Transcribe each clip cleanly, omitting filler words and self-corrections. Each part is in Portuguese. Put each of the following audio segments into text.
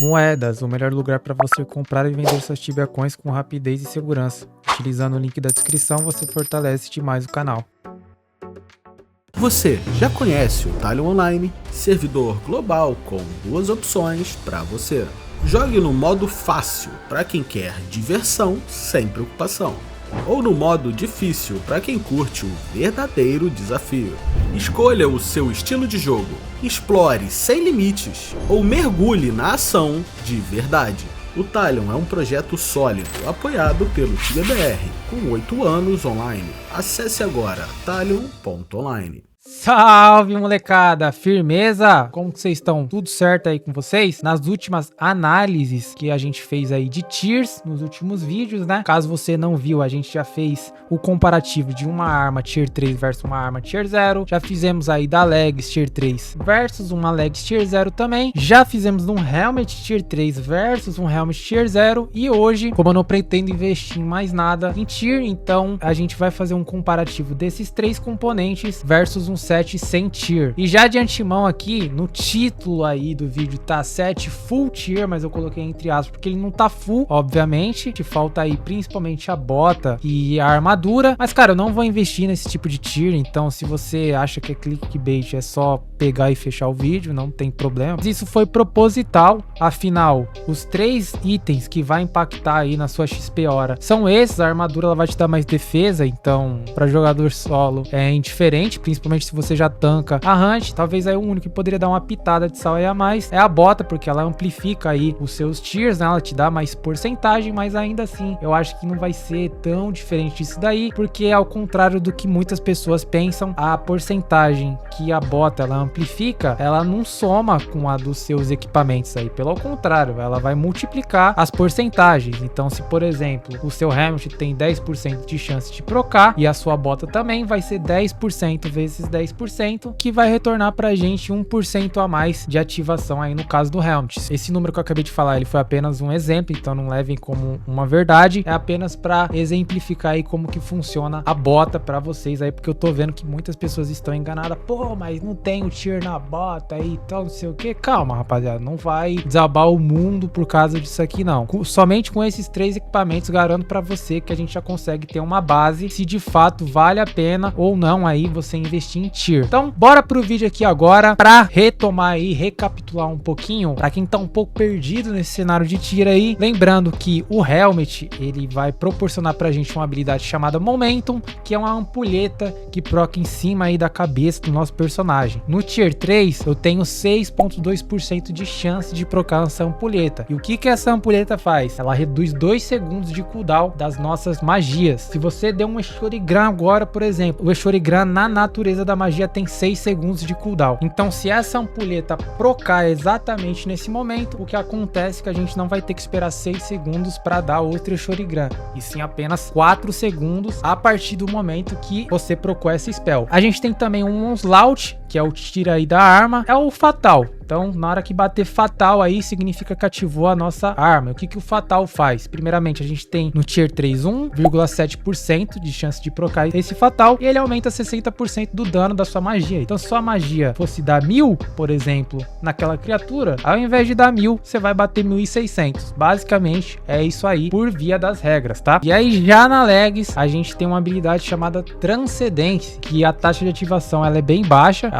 Moedas, o melhor lugar para você comprar e vender suas Tibia Coins com rapidez e segurança. Utilizando o link da descrição, você fortalece demais o canal. Você já conhece o Talion Online, servidor global com 2 opções para você. Jogue no modo fácil para quem quer diversão sem preocupação, ou no modo difícil para quem curte um verdadeiro desafio. Escolha o seu estilo de jogo, explore sem limites ou mergulhe na ação de verdade. O Talion é um projeto sólido, apoiado pelo TibiaBR, com 8 anos online. Acesse agora talion.online. Salve, molecada! Firmeza? Como que vocês estão? Tudo certo aí com vocês? Nas últimas análises que a gente fez aí de tiers, nos últimos vídeos, né? Caso você não viu, a gente já fez o comparativo de uma arma tier 3 versus uma arma tier 0. Já fizemos aí da Legs tier 3 versus uma Legs tier 0 também. Já fizemos um Helmet tier 3 versus um Helmet tier 0. E hoje, como eu não pretendo investir em mais nada em tier, então a gente vai fazer um comparativo desses 3 componentes versus um set sem tier. E já de antemão aqui, no título aí do vídeo tá set full tier, mas eu coloquei entre aspas porque ele não tá full, obviamente. Te falta aí principalmente a bota e a armadura. Mas cara, eu não vou investir nesse tipo de tier, então se você acha que é clickbait, é só pegar e fechar o vídeo, não tem problema. Mas isso foi proposital, afinal, os 3 itens que vai impactar aí na sua XP hora são esses. A armadura ela vai te dar mais defesa, então para jogador solo é indiferente, principalmente se você já tanca a Hunt. Talvez aí o único que poderia dar uma pitada de sal aí a mais é a bota, porque ela amplifica aí os seus tiers, né? Ela te dá mais porcentagem, mas ainda assim eu acho que não vai ser tão diferente disso daí, porque ao contrário do que muitas pessoas pensam, a porcentagem que a bota ela amplifica, ela não soma com a dos seus equipamentos aí, pelo contrário, ela vai multiplicar as porcentagens. Então se por exemplo o seu helmet tem 10% de chance de procar e a sua bota também, vai ser 10% vezes 10%, que vai retornar pra gente 1% a mais de ativação aí no caso do Helmet. Esse número que eu acabei de falar, ele foi apenas um exemplo, então não levem como uma verdade, é apenas para exemplificar aí como que funciona a bota para vocês aí, porque eu tô vendo que muitas pessoas estão enganadas. Pô, mas não tem o tier na bota aí e tal, não sei o que. Calma, rapaziada, não vai desabar o mundo por causa disso aqui não. Somente com esses 3 equipamentos garanto para você que a gente já consegue ter uma base se de fato vale a pena ou não aí você investir em tier. Então bora pro vídeo aqui agora para retomar e recapitular um pouquinho para quem tá um pouco perdido nesse cenário de tier aí. Lembrando que o Helmet ele vai proporcionar pra gente uma habilidade chamada Momentum, que é uma ampulheta que proca em cima aí da cabeça do nosso personagem. No tier 3 eu tenho 6.2% de chance de procar essa ampulheta. E o que essa ampulheta faz? Ela reduz 2 segundos de cooldown das nossas magias. Se você der um Eshorigram agora, por exemplo, o Eshorigram na natureza da magia tem 6 segundos de cooldown. Então se essa ampulheta procar exatamente nesse momento, o que acontece é que a gente não vai ter que esperar 6 segundos para dar outro Eshorigram, e sim apenas 4 segundos a partir do momento que você procou essa spell. A gente tem também um Onslaught, que é o tiro aí da arma, é o fatal. Então, na hora que bater fatal aí, significa que ativou a nossa arma. O que o fatal faz? Primeiramente, a gente tem no tier 3 1,7% de chance de procar esse fatal, e ele aumenta 60% do dano da sua magia. Então, se sua magia fosse dar 1000, por exemplo, naquela criatura, ao invés de dar 1000, você vai bater 1600. Basicamente, é isso aí por via das regras, tá? E aí, já na Legs, a gente tem uma habilidade chamada Transcendência, que a taxa de ativação ela é bem baixa.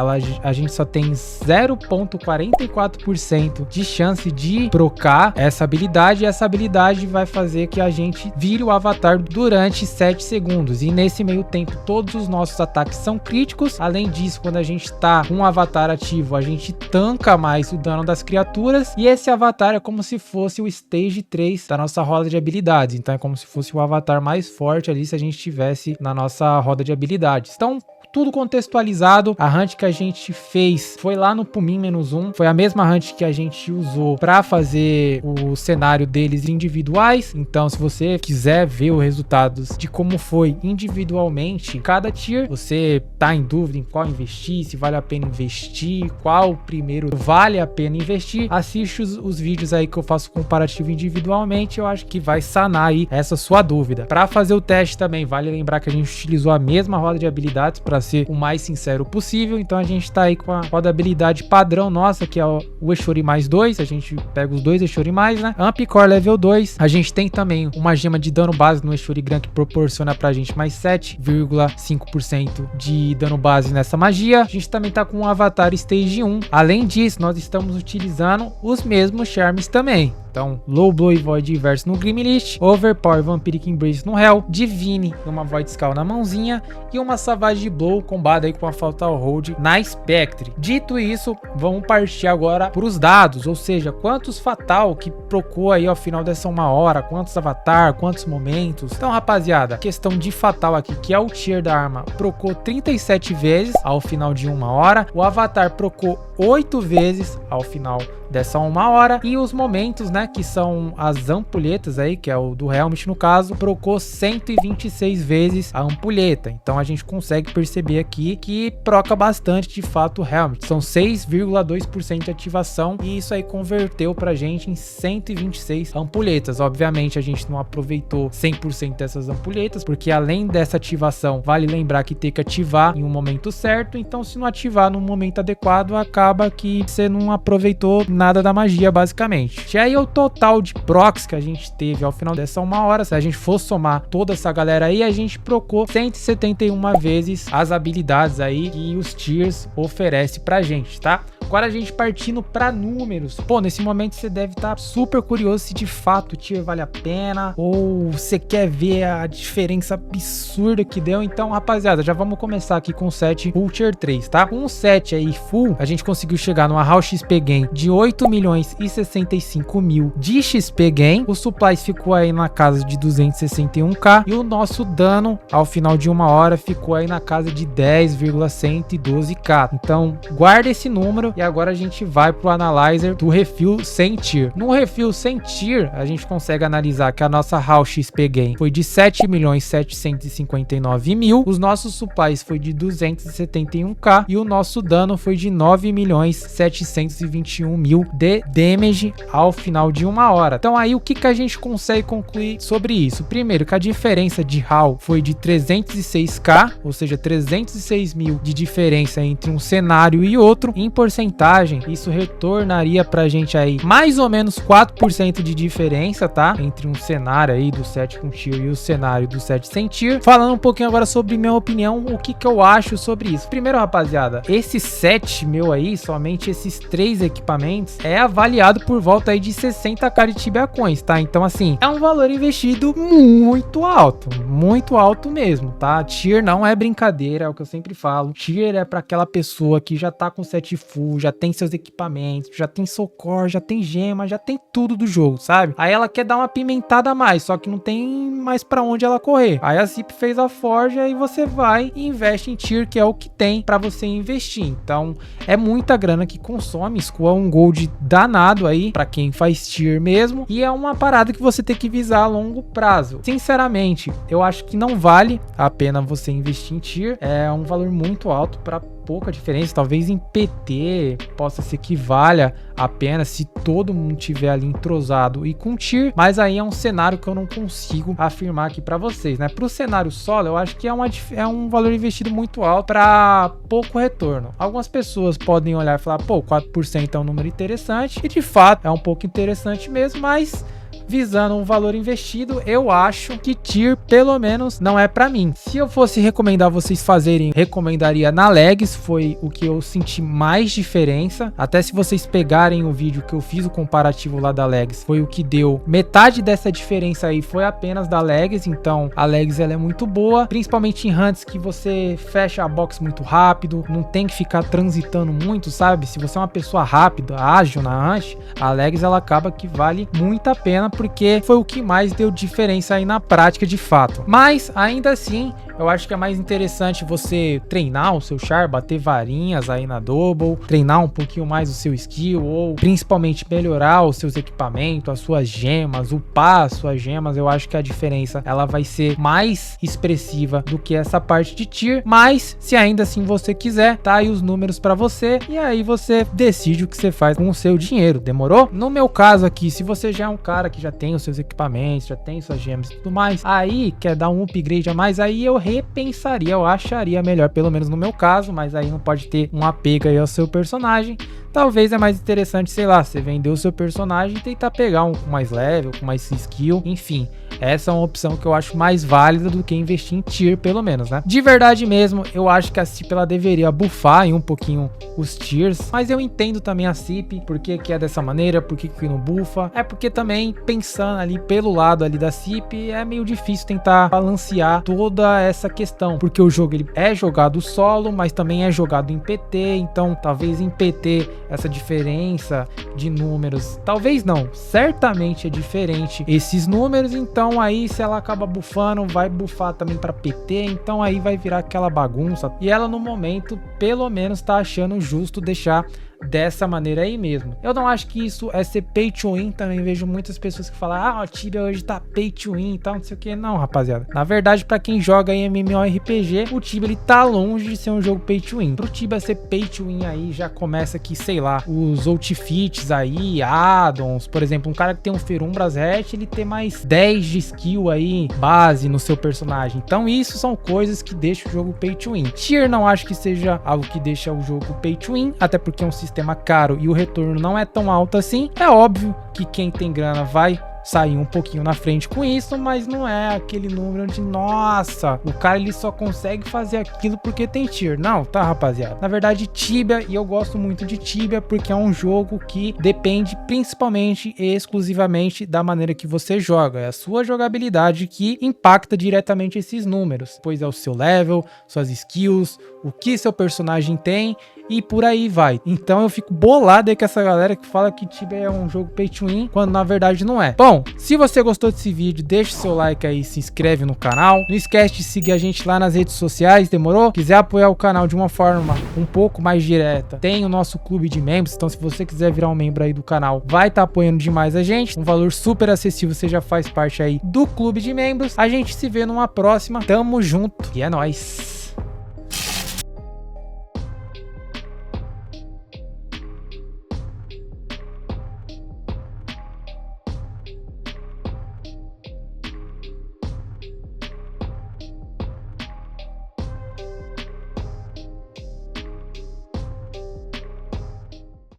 A gente só tem 0,44% de chance de procar essa habilidade, e essa habilidade vai fazer que a gente vire o avatar durante 7 segundos, e nesse meio tempo todos os nossos ataques são críticos. Além disso, quando a gente tá com um avatar ativo, a gente tanca mais o dano das criaturas, e esse avatar é como se fosse o stage 3 da nossa roda de habilidades. Então é como se fosse o avatar mais forte ali se a gente tivesse na nossa roda de habilidades. Então tudo contextualizado. A hunt que a gente fez foi lá no Pumin-1, foi a mesma hunt que a gente usou para fazer o cenário deles individuais. Então, se você quiser ver os resultados de como foi individualmente cada tier, você tá em dúvida em qual investir, se vale a pena investir, qual primeiro vale a pena investir, assiste os vídeos aí que eu faço comparativo individualmente. Eu acho que vai sanar aí essa sua dúvida. Para fazer o teste também, vale lembrar que a gente utilizou a mesma roda de habilidades para para ser o mais sincero possível. Então a gente tá aí com a rodabilidade padrão nossa, que é o Eshori mais 2, a gente pega os dois Eshori mais, né? Amp Core level 2, a gente tem também uma gema de dano base no Eshori Gran que proporciona pra gente mais 7,5% de dano base nessa magia. A gente também tá com um avatar Stage 1. Além disso, nós estamos utilizando os mesmos charms também. Então, Low Blow e Void Inverso no Grimlist, Overpower Vampiric Embrace no Hell, Divine e uma Void Skull na mãozinha e uma Savage Blow combada aí com a Fatal Hold na Spectre. Dito isso, vamos partir agora para os dados, ou seja, quantos Fatal que procurou aí ao final dessa 1 hora, quantos Avatar, quantos momentos. Então, rapaziada, questão de Fatal aqui, que é o tier da arma, procurou 37 vezes ao final de 1 hora, o Avatar procurou 8 vezes ao final dessa 1 hora, e os momentos, né, que são as ampulhetas aí, que é o do Helmet no caso, procou 126 vezes a ampulheta. Então a gente consegue perceber aqui que proca bastante de fato o Helmet. São 6,2% de ativação e isso aí converteu pra gente em 126 ampulhetas. Obviamente a gente não aproveitou 100% dessas ampulhetas, porque além dessa ativação, vale lembrar que tem que ativar em um momento certo. Então se não ativar no momento adequado, acaba que você não aproveitou nada da magia, basicamente. E aí o total de procs que a gente teve ao final dessa 1 hora, se a gente for somar toda essa galera aí, a gente procou 171 vezes as habilidades aí que os tiers oferecem pra gente, tá? Agora a gente partindo para números. Pô, nesse momento você deve estar super curioso se de fato o tier vale a pena ou você quer ver a diferença absurda que deu. Então, rapaziada, já vamos começar aqui com o set Full Tier 3, tá? Com o set aí Full, a gente conseguiu chegar numa Raw XP Gain de 8.065.000 de XP Gain. O Supplies ficou aí na casa de 261k e o nosso dano ao final de 1 hora ficou aí na casa de 10,112k. Então, guarda esse número. E agora a gente vai pro Analyzer do Refill sem tier. No Refill sem tier, a gente consegue analisar que a nossa Raw XP Gain foi de 7.759.000. Os nossos supplies foi de 271k. E o nosso dano foi de 9.721.000 de damage ao final de 1 hora. Então aí o que a gente consegue concluir sobre isso? Primeiro, que a diferença de Raw foi de 306k, ou seja, 306.000 de diferença entre um cenário e outro. Em porcentagem, isso retornaria pra gente aí mais ou menos 4% de diferença, tá? Entre um cenário aí do set com tier e o cenário do set sem tier. Falando um pouquinho agora sobre minha opinião, o que eu acho sobre isso. Primeiro, rapaziada, esse set meu aí, somente esses 3 equipamentos, é avaliado por volta aí de 60k de Tibia Coins, tá? Então, assim, é um valor investido muito alto mesmo, tá? Tier não é brincadeira, é o que eu sempre falo. Tier é pra aquela pessoa que já tá com set full, já tem seus equipamentos, já tem socorro, já tem gema, já tem tudo do jogo, sabe? Aí ela quer dar uma pimentada a mais, só que não tem mais pra onde ela correr. Aí a Zip fez a forja e você vai e investe em tier, que é o que tem pra você investir. Então, é muita grana que consome, escoa um gold danado aí pra quem faz tier mesmo, e é uma parada que você tem que visar a longo prazo. Sinceramente, eu acho que não vale a pena você investir em tier, é um valor muito alto pra pouca diferença. Talvez em PT possa ser que valha a pena se todo mundo tiver ali entrosado e com tier, mas aí é um cenário que eu não consigo afirmar aqui para vocês, né? Para o cenário solo, eu acho que é um valor investido muito alto para pouco retorno. Algumas pessoas podem olhar e falar, pô, 4% é um número interessante, e de fato é um pouco interessante mesmo, mas visando um valor investido, eu acho que tier pelo menos não é pra mim. Se eu fosse recomendar vocês fazerem, recomendaria na Legs, foi o que eu senti mais diferença. Até se vocês pegarem o vídeo que eu fiz o comparativo lá da Legs, foi o que deu metade dessa diferença aí, foi apenas da Legs. Então a Legs ela é muito boa, principalmente em hunts que você fecha a box muito rápido, não tem que ficar transitando muito, sabe? Se você é uma pessoa rápida, ágil na hunt, a Legs ela acaba que vale muito a pena, porque foi o que mais deu diferença aí na prática de fato. Mas ainda assim, eu acho que é mais interessante você treinar o seu char, bater varinhas aí na double, treinar um pouquinho mais o seu skill, ou principalmente melhorar os seus equipamentos, as suas gemas, upar as suas gemas. Eu acho que a diferença ela vai ser mais expressiva do que essa parte de tier. Mas se ainda assim você quiser, tá aí os números para você, e aí você decide o que você faz com o seu dinheiro. Demorou? No meu caso aqui, se você já é um cara que já já tem os seus equipamentos, já tem suas gems e tudo mais, aí quer dar um upgrade a mais, aí eu repensaria, eu acharia melhor, pelo menos no meu caso, mas aí não pode ter um apego aí ao seu personagem. Talvez é mais interessante, sei lá, você vender o seu personagem e tentar pegar um com mais level, com mais skill, enfim. Essa é uma opção que eu acho mais válida do que investir em tier, pelo menos, né? De verdade mesmo, eu acho que a CIP ela deveria buffar em um pouquinho os tiers, mas eu entendo também a CIP, por que é dessa maneira, por que não buffa. É porque também, pensando ali pelo lado ali da CIP, é meio difícil tentar balancear toda essa questão, porque o jogo ele é jogado solo, mas também é jogado em PT, então talvez em PT essa diferença de números, talvez não, certamente é diferente esses números, então aí se ela acaba buffando, vai buffar também para PT, então aí vai virar aquela bagunça, e ela no momento, pelo menos tá achando justo deixar dessa maneira aí mesmo. Eu não acho que isso é ser pay to win, também vejo muitas pessoas que falam, o Tibia hoje tá pay to win e tal, não sei o que. Não, rapaziada. Na verdade, pra quem joga em MMORPG, o Tibia ele tá longe de ser um jogo pay to win. Pro Tibia ser pay to win aí, já começa que, sei lá, os outfits aí, addons, por exemplo, um cara que tem um Ferumbras Hatch, ele ter mais 10 de skill aí, base no seu personagem. Então isso são coisas que deixam o jogo pay to win. Tier não acho que seja algo que deixa o jogo pay to win, até porque é um sistema caro e o retorno não é tão alto assim. É óbvio que quem tem grana vai sair um pouquinho na frente com isso, mas não é aquele número de nossa, o cara ele só consegue fazer aquilo porque tem tier. Não, tá, rapaziada? Na verdade, Tibia, e eu gosto muito de Tibia porque é um jogo que depende principalmente e exclusivamente da maneira que você joga. É a sua jogabilidade que impacta diretamente esses números, pois é o seu level, suas skills, o que seu personagem tem e por aí vai. Então eu fico bolado aí com essa galera que fala que Tibia é um jogo pay to win, quando na verdade não é. Bom, se você gostou desse vídeo, deixa o seu like aí, se inscreve no canal. Não esquece de seguir a gente lá nas redes sociais, demorou? Quiser apoiar o canal de uma forma um pouco mais direta, tem o nosso clube de membros, então se você quiser virar um membro aí do canal, vai estar apoiando demais a gente. Um valor super acessível, você já faz parte aí do clube de membros. A gente se vê numa próxima. Tamo junto e é nóis!